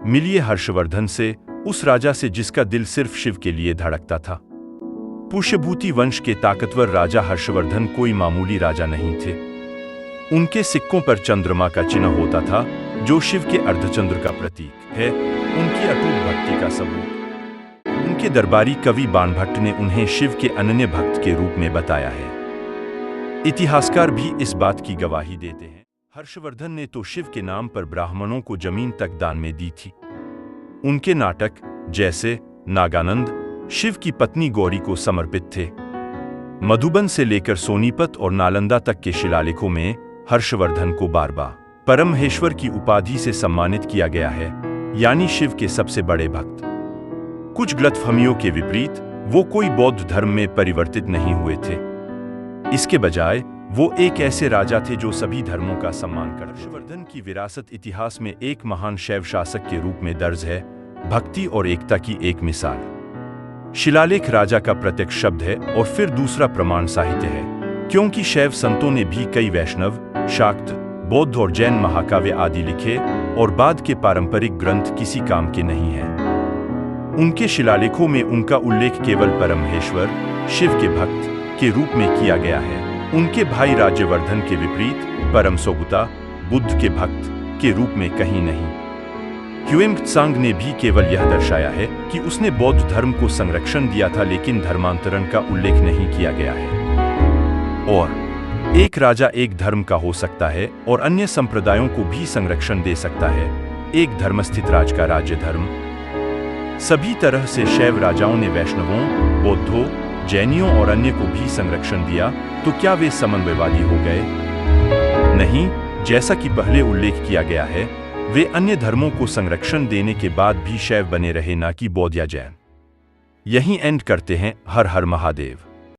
मिलिए हर्षवर्धन से, उस राजा से जिसका दिल सिर्फ शिव के लिए धड़कता था। पुष्यभूति वंश के ताकतवर राजा हर्षवर्धन कोई मामूली राजा नहीं थे। उनके सिक्कों पर चंद्रमा का चिन्ह होता था, जो शिव के अर्धचंद्र का प्रतीक है, उनकी अटूट भक्ति का सबूत। उनके दरबारी कवि बाणभट्ट ने उन्हें शिव के अनन्य भक्त के रूप में बताया है। इतिहासकार भी इस बात की गवाही देते हैं। हर्षवर्धन ने तो शिव के नाम पर ब्राह्मणों को जमीन तक दान में दी थी। उनके नाटक जैसे नागानंद शिव की पत्नी गौरी को समर्पित थे। मधुबन से लेकर सोनीपत और नालंदा तक के शिलालेखों में हर्षवर्धन को बार बार परमहेश्वर की उपाधि से सम्मानित किया गया है, यानी शिव के सबसे बड़े भक्त। कुछ गलतफहमियों के विपरीत वो कोई बौद्ध धर्म में परिवर्तित नहीं हुए थे। इसके बजाय वो एक ऐसे राजा थे जो सभी धर्मों का सम्मान करते। हर्षवर्धन की विरासत इतिहास में एक महान शैव शासक के रूप में दर्ज है, भक्ति और एकता की एक मिसाल। शिलालेख राजा का प्रत्यक्ष शब्द है और फिर दूसरा प्रमाण साहित्य है, क्योंकि शैव संतों ने भी कई वैष्णव, शाक्त, बौद्ध और जैन महाकाव्य आदि लिखे और बाद के पारंपरिक ग्रंथ किसी काम के नहीं हैं। उनके शिलालेखों में उनका उल्लेख केवल परमहेश्वर शिव के भक्त के रूप में किया गया है। उनके भाई राज्यवर्धन के विपरीत परमसोगुता बुद्ध के भक्त के रूप में कहीं नहीं। ह्युएन-त्सांग ने भी केवल यह दर्शाया है कि उसने बौद्ध धर्म को संरक्षण दिया था, लेकिन धर्मांतरण का उल्लेख नहीं किया गया है। और एक राजा एक धर्म का हो सकता है और अन्य संप्रदायों को भी संरक्षण दे सकता है। एक धर्मस्थित राज का राज्य धर्म। सभी तरह से शैव राजाओं ने वैष्णवों, बौद्धों, जैनियों और अन्य को भी संरक्षण दिया, तो क्या वे समन्वयवादी हो गए? नहीं, जैसा कि पहले उल्लेख किया गया है, वे अन्य धर्मों को संरक्षण देने के बाद भी शैव बने रहे, ना कि बौद्ध या जैन। यहीं एंड करते हैं। हर हर महादेव।